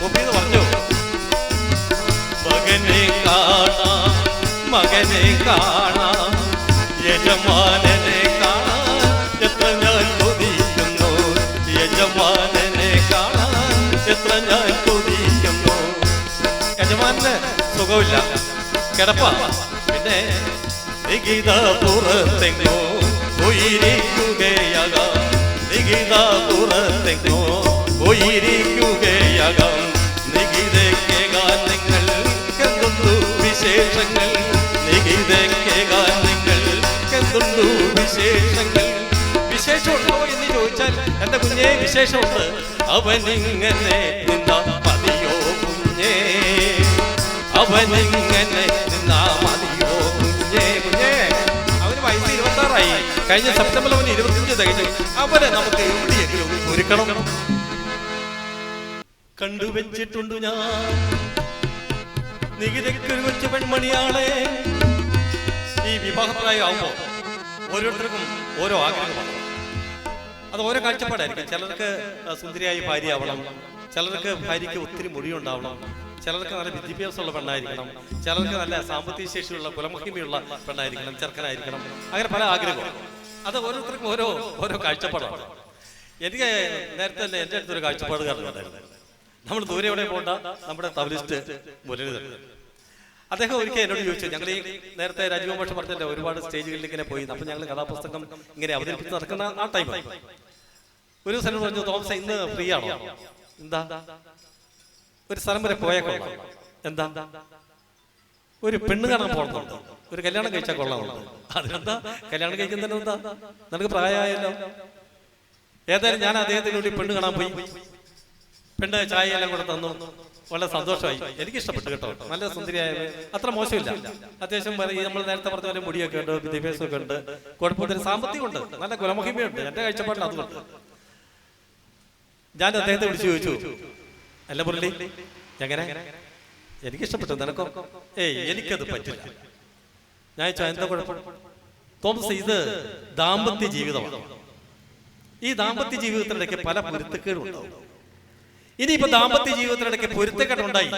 മുപ്പീന്ന് പറഞ്ഞു, മകനെ കാണാം, മകനെ കാണാം, യജമാനനെ കാണാൻ എത്ര ഞാൻ കൊതിക്കുന്നു. യജമാനനെ കാണാൻ എത്ര ഞാൻ സുഖമില്ല, കിടപ്പ. പിന്നെ നികിത പുറത്തെങ്ങോ പോയിരിക്കുകയാകാം, നികിത പുറത്തെങ്ങോ പോയിരിക്കുകയാകാം. നികിതയ്ക്കേകാൻ നിങ്ങൾക്കെന്തുണ്ടു വിശേഷങ്ങൾ, നികിതയ്ക്കേകാൻ നിങ്ങൾക്കെന്തുണ്ടു വിശേഷങ്ങൾ. വിശേഷമുണ്ടോ എന്ന് ചോദിച്ചാൽ എന്റെ കുഞ്ഞേ വിശേഷമുണ്ട്. അവനിങ്ങനെ നിന്നാ മതിയോ കുഞ്ഞേ, അവനിങ്ങനെ നിന്നാ മതിയോ കുഞ്ഞേ. കുഞ്ഞേ അവന് വയസ്സ് 26ആയി, കഴിഞ്ഞ സെപ്റ്റംബറിൽ അവന് 25 തികഞ്ഞു. അവനെ നമുക്ക് എവിടെയെങ്കിലും ഒരുക്കണം. കണ്ടുവച്ചിട്ടുണ്ട് ഞാൻ നികിതയ്ക്കൊരു കൊച്ചു പെൺമണിയാളെ. ഈ വിവാഹപ്രായമാകുമ്പോ ഓരോരുത്തർക്കും ഓരോ ആഗ്രഹമാണ്, അത് ഓരോ കാഴ്ചപ്പാടായിരിക്കും. ചിലർക്ക് സുന്ദരിയായ ഭാര്യ ആവണം, ചിലർക്ക് ഭാര്യയ്ക്ക് ഒത്തിരി മുടിയുണ്ടാവണം, ചിലർക്ക് നല്ല വിദ്യാഭ്യാസമുള്ള പെണ്ണായിരിക്കണം, ചിലർക്ക് നല്ല സാമ്പത്തിക ശേഷിയുള്ള കുലമഹിമയുള്ള പെണ്ണായിരിക്കണം, ചെറുക്കനായിരിക്കണം. അങ്ങനെ പല ആഗ്രഹങ്ങളും. അത് ഓരോരുത്തർക്കും ഓരോ ഓരോ കാഴ്ചപ്പാടാണ്. എനിക്ക് നേരത്തെ തന്നെ എൻ്റെ അടുത്തൊരു കാഴ്ചപ്പാടുകാരനുണ്ടായിരുന്നു. നമ്മൾ ദൂരെ എവിടെ പോകണ്ട, നമ്മുടെ തബലിസ്റ്റ് മുരളീധരൻ. അദ്ദേഹം ഒരിക്കൽ എന്നോട് ചോദിച്ചു, ഞങ്ങൾ ഈ നേരത്തെ രാജീവ് ഭാഷ പറഞ്ഞല്ലോ ഒരുപാട് സ്റ്റേജുകളിൽ ഇങ്ങനെ പോയി, അപ്പം ഞങ്ങൾ കഥാപുസ്തകം ഇങ്ങനെ അവതരിപ്പിച്ച് നടക്കുന്ന ആ ടൈമായി. ഒരു സ്ഥലം പറഞ്ഞു, തോമസ് ഇന്ന് ഫ്രീ ആണോ? എന്താ ഒരു സ്ഥലം വരെ പോയേക്കോ? എന്താ ഒരു പെണ്ണ് കാണാൻ പോകണമെന്നുണ്ട്, ഒരു കല്യാണം കഴിച്ചാൽ കൊള്ളാമുണ്ട്. അതിനെന്താ കല്യാണം കഴിക്കുന്നതിന് എന്താ, നിനക്ക് പ്രായമായല്ലോ. ഏതായാലും ഞാൻ അദ്ദേഹത്തിന് വേണ്ടി പെണ്ണ് കാണാൻ പോയി. പെണ്ണ് ചായ എല്ലാം കൂടെ തന്നു, വളരെ സന്തോഷമായി. എനിക്കിഷ്ടപ്പെട്ടു കേട്ടോ, നല്ല സുന്ദരിയായ, അത്ര മോശമില്ല. അത്യാവശ്യം നമ്മൾ നേരത്തെ പറഞ്ഞ പോലെ മുടിയൊക്കെ ഉണ്ട്, വിദ്യാഭ്യാസമൊക്കെ ഉണ്ട്, കുഴപ്പമില്ല, സാമ്പത്തികമുണ്ട്, നല്ല കുലമഹിമയുണ്ട്. എന്റെ കാഴ്ചപ്പാടിൽ അതുകൊണ്ട് ഞാൻ അദ്ദേഹത്തെ വിളിച്ചു ചോദിച്ചു, അല്ല മുരളി എങ്ങനെ, എനിക്കിഷ്ടപ്പെട്ടു, നിനക്കോ? എനിക്കത് പറ്റില്ല. ഞാൻ ചോദിച്ചാ എന്താ കുഴപ്പം? തോമസ്, ഇത് ദാമ്പത്യ ജീവിതമാണ്. ഈ ദാമ്പത്യ ജീവിതത്തിനിടയ്ക്ക് പല പൊരുത്തക്കേടും ഉണ്ടാവും. ഇനിയിപ്പോ ദാമ്പത്യ ജീവിതത്തിനിടയ്ക്ക് പൊരുത്തക്കെട്ടുണ്ടായി,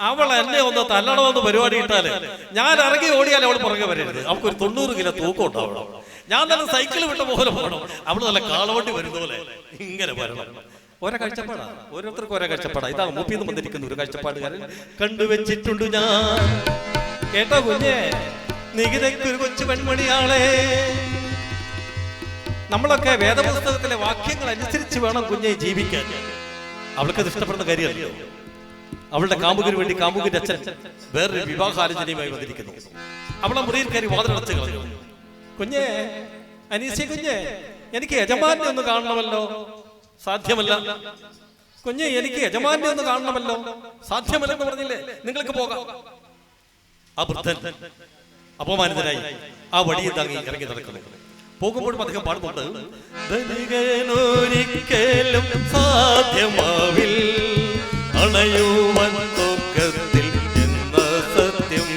അവൾ എന്നെ ഒന്ന് തല്ലണമെന്ന് പരിപാടി ഇട്ടാല് ഞാൻ ഇറങ്ങി ഓടിയാൽ അവൾ പുറകെ വരരുത്. അവൾക്കൊരു 90 കിലോ തൂക്കം ഉണ്ടാവണം. ഞാൻ നല്ല സൈക്കിൾ വിട്ട പോലെ പോകണം, അവള് നല്ല കാളവണ്ടി വരുന്ന പോലെ ഇങ്ങനെ വരണം. ഓരോ കാഴ്ചപ്പാടാ, ഓരോരുത്തർക്കും ഓരോ കാഴ്ചപ്പാടാ. ഇതാ മൂപ്പിന്ന് വന്നിരിക്കുന്ന ഒരു കാഴ്ചപ്പാടുകാരൻ കണ്ടുവച്ചിട്ടുണ്ട് ഞാൻ. കേട്ടോ കുഞ്ഞേ, നികിതയ്ക്കൊരു കൊച്ചു പെൺമണിയാളെ. നമ്മളൊക്കെ വേദപുസ്തകത്തിലെ വാക്യങ്ങൾ അനുസരിച്ച് വേണം കുഞ്ഞെ ജീവിക്കാൻ. അവൾക്കത് ഇഷ്ടപ്പെടുന്ന കാര്യമല്ലോ. അവളുടെ കാമുകിന് വേണ്ടി കാമുകിന്റെ അച്ഛൻ വേറൊരു വിവാഹാലോചനയുമായി വന്നിരിക്കുന്നു. അവളെ മുറിയിൽ കയറി വാതിലടച്ച് കളഞ്ഞു. കുഞ്ഞേ, അനീസ കുഞ്ഞേ, എനിക്ക് യജമാനെ ഒന്ന് കാണണമല്ലോ. സാധ്യമല്ല. കുഞ്ഞെ, എനിക്ക് യജമാനെ ഒന്ന് കാണണമല്ലോ. സാധ്യമല്ലെന്ന് പറഞ്ഞില്ലേ, നിങ്ങൾക്ക് പോകാം. ആ വൃദ്ധൻ അപമാനിതനായി ആ വടിയെ താങ്ങി ഇറങ്ങി നടക്കുന്നു. പോകുമ്പോഴും അദ്ദേഹം പാടുന്നുണ്ട്, ധനികനൊരിക്കലും സാധ്യമാവിൽ അണയുവാൻ തൂക്കത്തിൽ എന്ന സത്യം.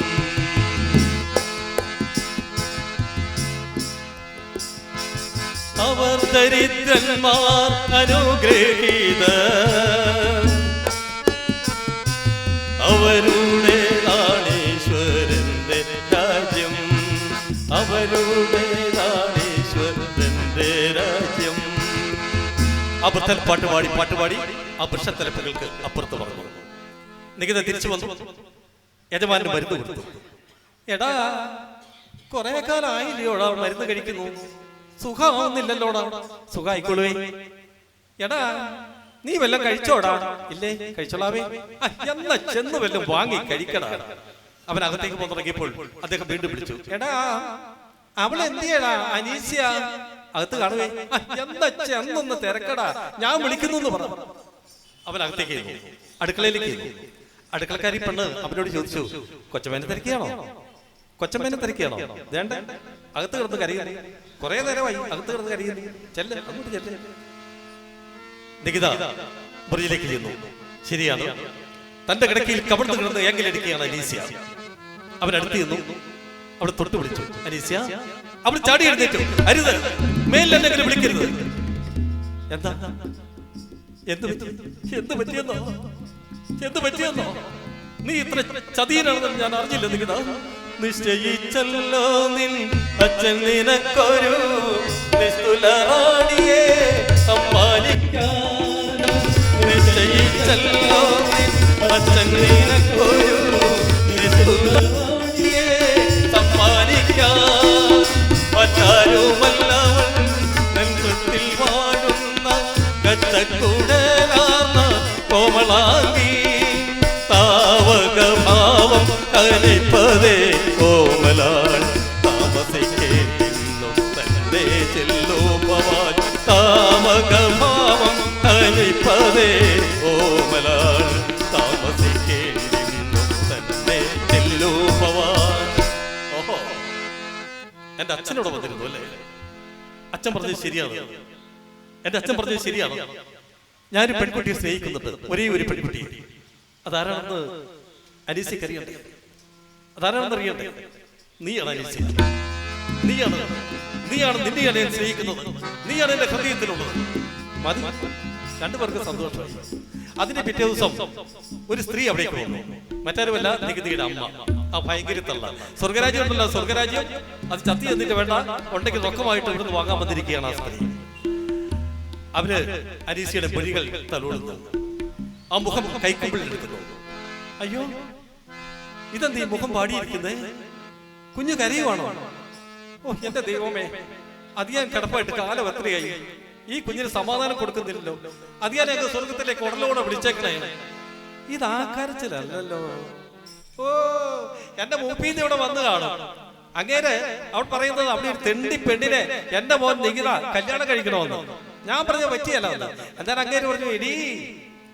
അവർ ദരിദ്രന്മാർ അനുഗ്രഹീത, അവരുടെ ഈശ്വരന്റെ രാജ്യം, അവരുടെ രാജ്യം. ആ വൃദ്ധൻ പാട്ടുപാടി ആ വൃക്ഷത്തലപ്പുകൾക്ക് അപ്പുറത്ത് പറഞ്ഞു. നികിത തിരിച്ചു വന്നു, യജമാനന് മരുന്ന് കൊടുത്തു. എടാ, കുറെ കാലമായില്ലയോടാ മരുന്ന് കഴിക്കുന്നു, സുഖമാവുന്നില്ലല്ലോടാ. സുഖായിക്കോളുവേ. എടാ, നീ വല്ലതും കഴിച്ചോടാ? ഇല്ലേ, കഴിച്ചോളാവേ. എന്നാ ചെന്ന് വല്ലതും വാങ്ങി കഴിക്കടാ. അവൻ അകത്തേക്ക് പോകുന്നിറങ്ങിയപ്പോൾ അദ്ദേഹം വീണ്ടും വിളിച്ചു, എടാ അവളെ എന്ത് ചെയ്യടാ? അനീസ്യ അകത്ത് കാണുവേ. എന്താ ചെന്നൊന്ന് തിരക്കടാ, ഞാൻ വിളിക്കുന്നു എന്ന് പറഞ്ഞു. അവൻ അകത്തേക്ക് അടുക്കളയിലേക്ക്. അടുക്കളക്കാരി പെണ്ണ് അവനോട് ചോദിച്ചു, കൊച്ചമ്മേനെ തിരക്കിയാണോ? കൊച്ചമ്മേനെ തിരക്കിയാണോ? വേണ്ട, അകത്ത് കിടന്ന് കരയുക. കുറെ നേരമായി അകത്ത് കിടന്ന് കരയുക. ചെല്ല്, അങ്ങോട്ട് ചെല്ല്. നികിത മുറിയിലേക്ക് ചെന്നു. ശരിയാണ്, തന്റെ കിടക്കയിൽ കവിഴ്ന്ന് കിടന്ന് ഏങ്കിലടിക്കുകയാണ് അനീസ്യ. അവനടുത്ത് ചെന്നു, അവിടെ തൊട്ട് വിളിച്ചു, അനീസ്യ. അവൾ ചാടി എഴുന്നേറ്റു. അരുത്, മേലെന്നെ വിളിക്കരുത്. എന്താ, എന്ത് പറ്റിയെന്നോ? നീ ഇത്ര ചതിയനാണെന്ന് ഞാൻ അറിഞ്ഞില്ല നികിത. നിശ്ചയിച്ചല്ലോ നിൻ അച്ഛൻ നിനക്കൊരു നിസ്തുലറാണിയെ സമ്മാനിക്കാൻ. നിശ്ചയിച്ചല്ലോ നിൻ അച്ഛൻ നിനക്കൊരു തനിപ്പതേ കോമലാൾ താമസിക്കേണ്ടിന്നു തന്നെ ചെല്ലോ ഭവാൻ താമകഭാവം തനിപ്പതേ കോമലാൾ താമസിക്കേണ്ടിന്നു തന്നെ ചെല്ലോ ഭവാൻ. ഓഹോ, എന്റെ അച്ഛനോട് വന്നിരുന്നു അല്ലേ? അച്ഛൻ പറഞ്ഞത് ശരിയാണ്. എന്റെ അച്ഛൻ പറഞ്ഞത് ശരിയാണ്. ഞാനൊരു പെൺകുട്ടിയെ സ്നേഹിക്കുന്നുണ്ട്, ഒരേ ഒരു പെൺകുട്ടി. അതാരാണെന്ന് അനീസിക്ക് അറിയണ്ടേ? അതാരാണെന്ന് അറിയണ്ടേ? നീയാണ് അനീസി. നീയാണ് നിന്നെയാണ് ഞാൻ സ്നേഹിക്കുന്നത്. നീയാണ് എന്റെ ഹൃദയത്തിലുള്ളത്. മതി, രണ്ടുപേർക്ക് സന്തോഷമായി. അതിന്റെ പിറ്റേ ദിവസം ഒരു സ്ത്രീ അവിടേക്ക് വന്നു. മറ്റാരുമല്ല, നികുതിയുടെ അമ്മ. ആ ഭയങ്കര തള്ള. സ്വർഗരാജ്യം ഉണ്ടല്ലോ, സ്വർഗരാജ്യം. അത് ചത്തി എന്നിട്ട് വേണ്ട, ഉണ്ടെങ്കിൽ റൊക്കമായിട്ട് ഇവിടുന്ന് വാങ്ങാൻ വന്നിരിക്കുകയാണ് ആ സ്ത്രീ. അവര് അനീസിയുടെ പൊഴികൾ തലോടുന്നു. ആ മുഖം കൈക്കുമ്പിളിൽ എടുക്കുന്നു. അയ്യോ, ഇതെന്ത് ഈ മുഖം പാടിയിരിക്കുന്നേ? കുഞ്ഞു കരയുവാണോ? ഓ എന്റെ ദൈവമേ, അത് ഞാൻ കിടപ്പായിട്ട് കാലം എത്രയായി. ഈ കുഞ്ഞിന് സമാധാനം കൊടുക്കുന്നില്ലല്ലോ. അത് ഞാൻ എന്റെ സ്വർഗത്തിലേക്ക് ഉടലോടെ വിളിച്ചേക്കണേ. ഇത് ആകാരച്ചിലല്ലോ. ഓ, എന്റെ മൂപ്പീന്ന് ഇവിടെ വന്നു കാണും. അങ്ങേരെ അവൾ പറയുന്നത് അവിടെ ഒരു തെണ്ടി പെണ്ണിനെ എന്റെ മോൻ നികിത കല്യാണം കഴിക്കണമെന്ന്. ഞാൻ പറഞ്ഞ പറ്റിയല്ല. എന്നാൽ അങ്ങേര് പറഞ്ഞു, എടീ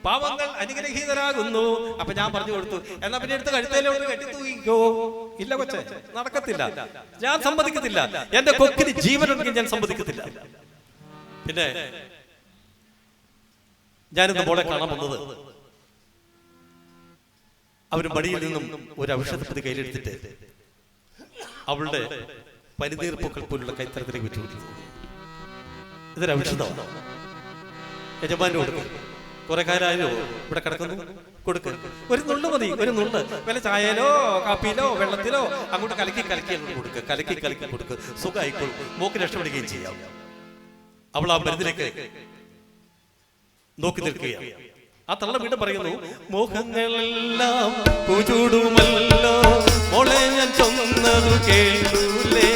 പാവങ്ങൾ അനുഗ്രഹീതരാകുന്നു. അപ്പൊ ഞാൻ പറഞ്ഞു കൊടുത്തു, എന്നാ പിന്നെ എടുത്ത് കഴുത്തേലോട്ട് കെട്ടിത്തൂയിക്കോ. ഇല്ല കൊച്ചേ, നടക്കത്തില്ല. ഞാൻ സമ്മതിക്കത്തില്ല. എന്റെ കൊക്കിന് ജീവനുണ്ടെങ്കിൽ ഞാൻ സമ്മതിക്കത്തില്ല. പിന്നെ ഞാനിന്ന് മോളെ കാണാൻ വന്നത്, അവര് മടിയിൽ നിന്നും ഒരു ഔഷധപ്പതി കയ്യിലെടുത്തിട്ട് അവളുടെ പനിനീർപ്പൂക്കൾ പോലുള്ള കൈത്തരത്തിലേക്ക് വെച്ചു കൊടുത്തു. ഇതൊരു ഔഷധമാണ്. യജമാനു കൊടുക്കും. കുറെ കാലമായാലോ ഇവിടെ കിടക്കുന്നു, കൊടുക്കുക. ഒരു നുള്ളു മതി, ഒരു നുള്ള്. വല്ല ചായയിലോ കാപ്പിയിലോ വെള്ളത്തിലോ അങ്ങോട്ട് കലക്കി അങ്ങോട്ട് കൊടുക്കുക. കലക്കി കൊടുക്കുക. സുഖമായിക്കോളും. മോക്ക് രക്ഷപ്പെടുകയും ചെയ്യാം. അവൾ ആ മരുന്നിലേക്ക് നോക്കി നിൽക്കുകയാണ്. ആ തള്ള വീണ്ടും പറയുന്നു, മോഹങ്ങളെല്ലാം പൂചൂടുമല്ലോ മോളെ ഞാൻ ചൊന്നതു കേൾക്കൂലേ.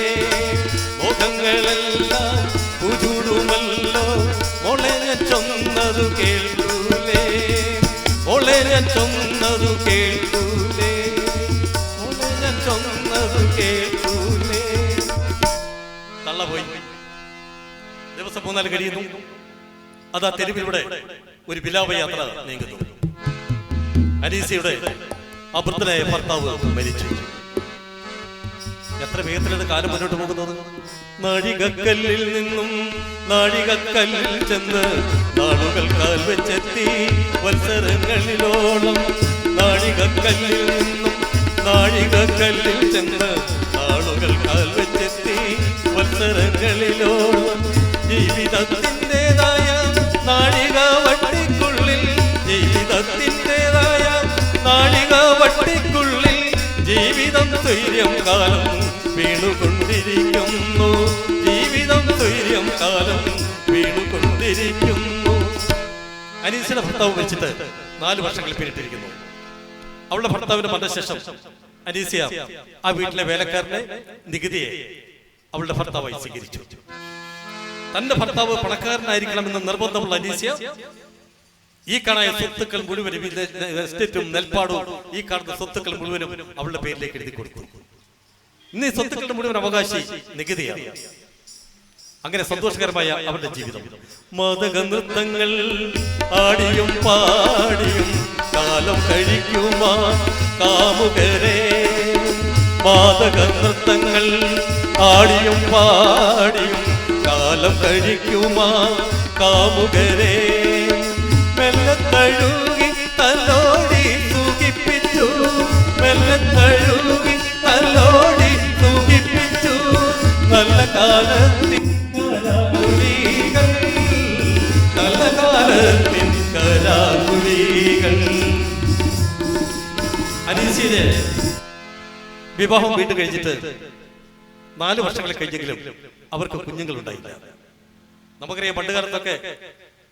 മോഹങ്ങളെല്ലാം പൂചൂടുമല്ലോ മോളെ ഞാൻ ചൊന്നതു കേൾക്കൂലേ. മോളെ ഞാൻ ചൊന്നതു കേൾക്കൂലേ. മോളെ ഞാൻ ചൊന്നതു കേൾക്കൂലേ. തള്ള പോയി. ദിവസം 3-4 കഴിയുന്നു. അതാ തെരുവിലൂടെ ഒരു വിലാപയാത്ര നീങ്ങുന്നു. അനീസിയുടെ അഭൃതനായ ഭർത്താവ് മരിച്ചു. എത്ര വേഗത്തിലാണ് കാലം മുന്നോട്ട് പോകുന്നത്. നാഴികക്കല്ലിൽ നിന്നും നാഴികക്കല്ലിൽ ചെന്ന് നാളുകൾ കാൽ വെച്ചെത്തി വത്സരങ്ങളിലോളം. നാഴികക്കല്ലിൽ നിന്നും നാഴികക്കല്ലിൽ ചെന്ന് നാളുകൾ കാൽ വെച്ചെത്തി വത്സരങ്ങളിലോളം. ജീവിതത്തിൻ്റെതായ നാഴിക വട്ടിക്കുള്ളിൽ, ജീവിതത്തിൻ്റെതായ നാഴിക വട്ടിക്കുള്ളിൽ ജീവിതം സ്വൈര്യം കാലം വീണുകൊണ്ടിരിക്കുന്നു. ജീവിതം സ്വൈര്യം കാലം വീണുകൊണ്ടിരിക്കുന്നു. അനീസിയുടെ ഭർത്താവ് വെച്ചിട്ട് 4 വർഷങ്ങൾ പിന്നിട്ടിരിക്കുന്നു. അവളുടെ ഭർത്താവിന്റെ മരണശേഷം അനീസിയ ആ വീട്ടിലെ വേലക്കാരനെ നികുതിയെ അവളുടെ ഭർത്താവായി സ്വീകരിച്ചു. തന്റെ ഭർത്താവ് പണക്കാരനായിരിക്കണമെന്ന് നിർബന്ധമുള്ള അനീസിയ ഈ കാണായ സ്വത്തുക്കൾ മുഴുവനും, എസ്റ്റേറ്റും നെൽപ്പാടും ഈ കാണുന്ന സ്വത്തുക്കൾ മുഴുവനും അവളുടെ പേരിലേക്ക് എഴുതി കൊടുത്തു. ഇന്ന് ഈ സ്വത്തുക്കളുടെ മുഴുവൻ അവകാശി നികുതിയാണ്. അങ്ങനെ സന്തോഷകരമായ അവരുടെ ജീവിതം. മാദക നൃത്തങ്ങൾ ആടിയും പാടിയും കാലം കഴിക്കുമാ കാമുകരെ. മാദക നൃത്തങ്ങൾ ആടിയും പാടിയും കാലം കഴിക്കുമാ കാമുകരെ. മെല്ലെ തഴുകി തലോടി സുഖിപ്പിച്ചു. മെല്ലെ തഴുകി തലോടി സുഖിപ്പിച്ചു. നല്ല കാലത്തിൻ കലാകുലികൾ, നല്ല കാലത്തിൻ കലാകുലികൾ. അനീസിയെ വിവാഹം വീണ്ടും കഴിച്ചിട്ട് 4 വർഷങ്ങൾ കഴിഞ്ഞെങ്കിലും അവർക്ക് കുഞ്ഞുങ്ങളുണ്ടായില്ല. നമുക്കറിയാം, പണ്ട് കാലത്തൊക്കെ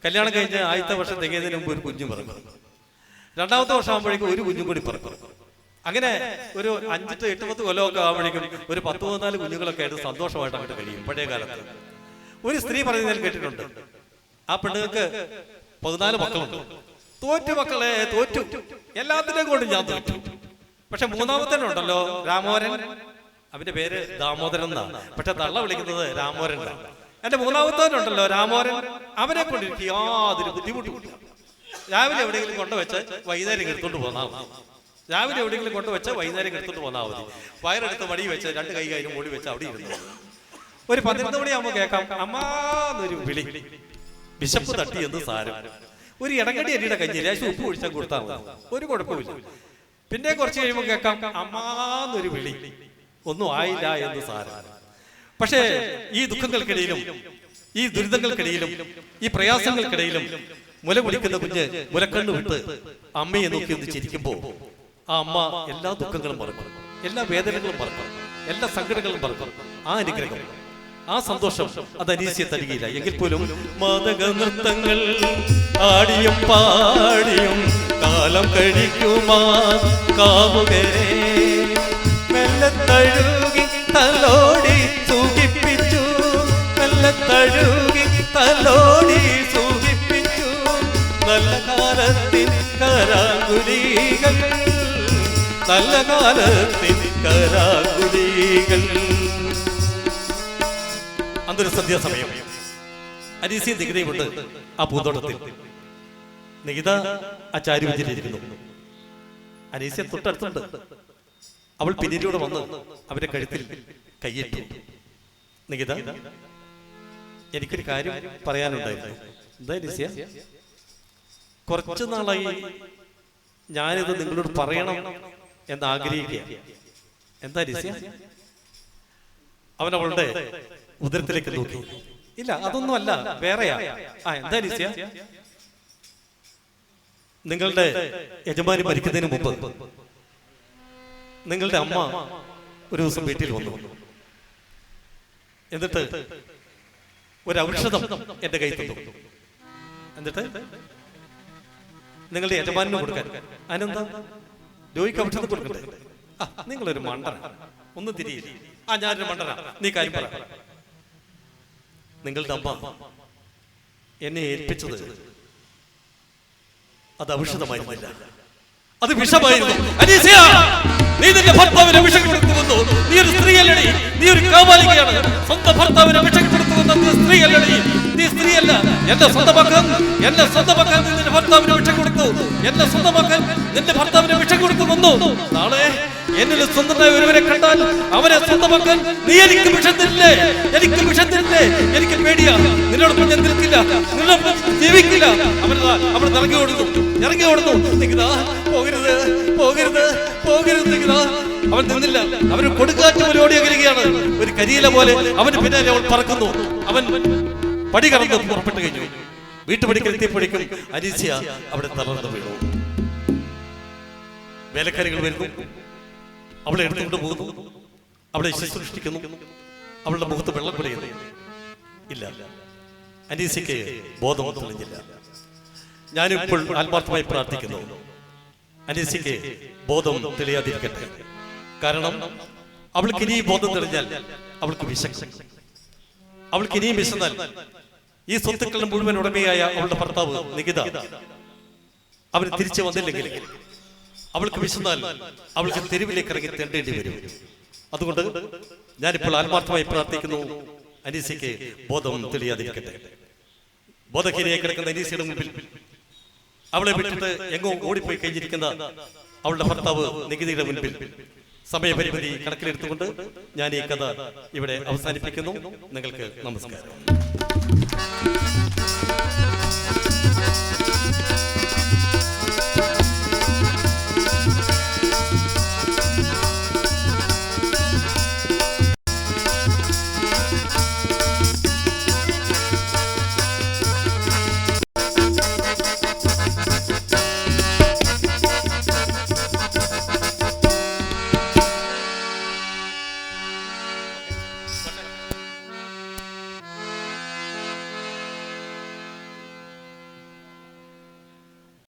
കല്യാണം കഴിഞ്ഞ് ആദ്യത്തെ വർഷം തികയുന്നതിന് മുമ്പ് ഒരു കുഞ്ഞു പിറക്കും. 2ാമത്തെ വർഷം ആകുമ്പോഴേക്കും ഒരു കുഞ്ഞും കൂടി പിറക്കും. അങ്ങനെ ഒരു 5-8 കൊല്ലമൊക്കെ ആകുമ്പോഴേക്കും ഒരു 10-14 കുഞ്ഞുങ്ങളൊക്കെ ആയിട്ട് സന്തോഷമായിട്ട് അങ്ങോട്ട് കഴിയും. പഴയ കാലത്ത് ഒരു സ്ത്രീ പറയുന്നത് ഞാൻ കേട്ടിട്ടുണ്ട്, ആ പെണ്ണുങ്ങൾക്ക് 14 മക്കളുണ്ട്. തോറ്റു മക്കളെ, തോറ്റു, എല്ലാത്തിനെയും കൊണ്ട് ഞാൻ തോറ്റു. പക്ഷെ മൂന്നാമത്തേനുണ്ടല്ലോ രാമോരൻ, അവന്റെ പേര് ദാമോദരൻ എന്നാണ്, പക്ഷെ തള്ള വിളിക്കുന്നത് രാമോരൻ എന്നാണ്. എന്റെ മൂന്നാമത്തേനുണ്ടല്ലോ രാമോരൻ, അവനെ കൊണ്ടിരിക്കും യാതൊരു ബുദ്ധിമുട്ടുമില്ല. രാവിലെ എവിടെയെങ്കിലും കൊണ്ടുവച്ച് വൈകുന്നേരം എടുത്തോണ്ട് പോന്നാൽ മതി. രാവിലെ എവിടെയെങ്കിലും കൊണ്ടുവച്ച് വൈകുന്നേരം എടുത്തോണ്ട് പോന്നാൽ മതി. വയറെടുത്ത് വടി വെച്ച് 2 കൈ കൈനും മൂടി വെച്ച് അവിടെ ഇരുന്നു. ഒരു 12 മണിയാകുമ്പോൾ കേൾക്കാം അമ്മാന്നൊരു വിളി. വിശപ്പ് തട്ടി എന്ന് സാരം. ഒരു ഇടങ്ങടി അരിയുടെ കഞ്ഞിയിൽ ഉപ്പ് ഒഴിച്ചാൽ കൊടുത്താൽ മതി, ഒരു കുഴപ്പമില്ല. പിന്നെ കുറച്ച് കഴിയുമ്പോൾ കേൾക്കാം അമ്മാന്നൊരു വിളി. ഒന്നും ആയില്ല എന്ന് സാരം. പക്ഷേ ഈ ദുഃഖങ്ങൾക്കിടയിലും ഈ ദുരിതങ്ങൾക്കിടയിലും ഈ പ്രയാസങ്ങൾക്കിടയിലും മുല കുടിക്കുന്ന കുഞ്ഞ് മുലക്കണ്ണു വിട്ട് അമ്മയെ നോക്കി ഒന്ന് ചിരിക്കുമ്പോൾ ആ അമ്മ എല്ലാ ദുഃഖങ്ങളും മറക്കും, എല്ലാ വേദനകളും മറക്കും, എല്ലാ സങ്കടങ്ങളും മറക്കും. ആ അനുഗ്രഹം, ആ സന്തോഷം അത് അനീസിയെ തരികയില്ല. എങ്കിൽ പോലും മാതക നൃത്തങ്ങൾ ആടിയും പാടിയും കാലം കഴിക്കുമാ കാമുകരെ മെല്ലെ തഴുകി തലോടി സൂചിപ്പിച്ചു, മെല്ലെ തഴുകി തലോടി സൂചിപ്പിച്ചു. നല്ല കാലത്തിൻ കരാകുലികൾ, നല്ല കാലത്തിൻ കരാകുലികൾ. അന്നൊരു സന്ധ്യാസമയം അനീസിയും നികിതയുമുണ്ട് ആ പൂന്തോട്ടത്തിൽ. നികിത ആ ചാരുവഞ്ചിരിക്കുന്നു, അനീസിയെ തൊട്ടടുത്തുണ്ട്. അവൾ പിന്നിലൂടെ വന്ന് അവന്റെ കഴുത്തിൽ കൈയിട്ടു. നികിത, എനിക്കൊരു കാര്യം പറയാനുണ്ടായിരുന്നു. എന്താ അനീസിയ? കുറച്ചു നാളായി ഞാനിത് നിങ്ങളോട് പറയണം എന്ന് ആഗ്രഹിക്കുക. എന്താ അനീസിയ? അവൻ അവളുടെ ഉദരത്തിലേക്ക് നോക്കി. ഇല്ല, അതൊന്നും അല്ല, വേറെയാ. എന്താ അനീസിയ? നിങ്ങളുടെ യജമാനി മരിക്കുന്നതിന് മുമ്പ് നിങ്ങളുടെ അമ്മ ഒരു ദിവസം വീട്ടിൽ വന്നു. എന്നിട്ട് ഒരു ഔഷധം എന്റെ കൈ തന്നു. എന്നിട്ട് നിങ്ങളുടെ യജമാനിന് കൊടുക്കാൻ. അതിനെന്താ? രോഗിക്ക് ഔഷധം കൊടുക്കട്ടെ. നിങ്ങളൊരു മണ്ടന, ഒന്നും തിരിയില്ല. ഞാനൊരു മണ്ടന, നീ കാര്യം പറ. നിങ്ങളുടെ അമ്മ എന്നെ ഏൽപ്പിച്ചത് അത് ഔഷധമായിരുന്നില്ല, അത് വിഷമായിരുന്നു. അനീസിയ, നീ നിന്റെ ഭർത്താവിനെ വിഷം കൊടുത്തു വന്നു. നീ ഒരു സ്ത്രീയല്ലടി, നീ ഒരു കാമാലികയാണ്. സ്വന്തം ഭർത്താവിനെ വിഷം കൊടുത്തു വന്ന നീ സ്ത്രീയല്ലടി, നീ സ്ത്രീയല്ല. എന്നെ സ്വന്തമാക്കാൻ നിന്റെ ഭർത്താവിനെ വിഷം കൊടുത്തു. എന്നെ സ്വന്തമാക്കാൻ നിന്റെ ഭർത്താവിനെ വിഷം കൊടുത്തു വന്നു. നാളെ എന്നിൽ സ്വന്തമായി ഒരുവരെ കണ്ടാൽ അവരെ സ്വന്തമാക്കാൻ നീ എനിക്ക് വിഷം തരില്ലേ? എനിക്ക് വിഷം തരില്ലേ? എനിക്ക് പേടിയാ. നിന്നോടൊപ്പം ഞാൻ നിൽക്കില്ല, നിന്നോടൊപ്പം ജീവിക്കില്ല. അവൻ ഇറങ്ങി ഓടുന്നു. നികിത, പോകരുത് പോകരുത് പോകരുത് നികിത. അവൻ നിന്നില്ല. അവന് കൊടുക്കാറ്റ് പോലെ ഓടി അകലുകയാണ്. ഒരു കരിയില പോലെ അവന് പിന്നാലെ അവൾ പറക്കുന്നു. അവൻ പടി കടന്ന് പുറപ്പെട്ടു കഴിഞ്ഞു. വീട്ടുപടിക്കൽ എത്തിയപ്പോഴേക്കും അനീസിയ അവിടെ തളർന്നു വീണു. വേലക്കാരികൾ വരുന്നു, അവളെ എടുത്തുകൊണ്ട് പോകുന്നു, അവളെ ശുശ്രൂഷിക്കുന്നു, അവളുടെ മുഖത്ത് വെള്ളം കുടയുന്നു. ഇല്ല, അനീസിക്ക് ബോധം തെളിഞ്ഞില്ല. ഞാനിപ്പോൾ ആത്മാർത്ഥമായി പ്രാർത്ഥിക്കുന്നു, അനീസിക്ക് ബോധം തെളിയാതിരിക്കട്ടെ. കാരണം അവൾക്ക് ഇനിയും ബോധം തെളിഞ്ഞാൽ അവൾക്ക് വിശക്കും. അവൾക്ക് ഇനിയും വിശന്നാൽ ഈ സ്വത്തുക്കളുടെ മുഴുവൻ ഉടമയായ അവളുടെ ഭർത്താവ് നികിത അവന് തിരിച്ചു വന്നില്ലെങ്കിൽ അവൾക്ക് വിശന്നാൽ അവൾക്ക് തെരുവിലേക്ക് ഇറങ്ങി തെണ്ടേണ്ടി വരും. അതുകൊണ്ട് ഞാനിപ്പോൾ ആത്മാർത്ഥമായി പ്രാർത്ഥിക്കുന്നു, അനീസിക്ക് ബോധം തെളിയാതിരിക്കട്ടെ. ബോധഹീനയായി കിടക്കുന്ന അനീസിയുടെ മുമ്പിൽ അവളെ വിട്ടിട്ട് എങ്ങോ ഓടിപ്പോയി കഴിഞ്ഞിരിക്കുന്ന അവളുടെ ഭർത്താവ് നികിതയുടെ മുൻപിൽ സമയപരിമിതി കണക്കിലെടുത്തുകൊണ്ട് ഞാൻ ഈ കഥ ഇവിടെ അവസാനിപ്പിക്കുന്നു. നിങ്ങൾക്ക് നമസ്കാരം.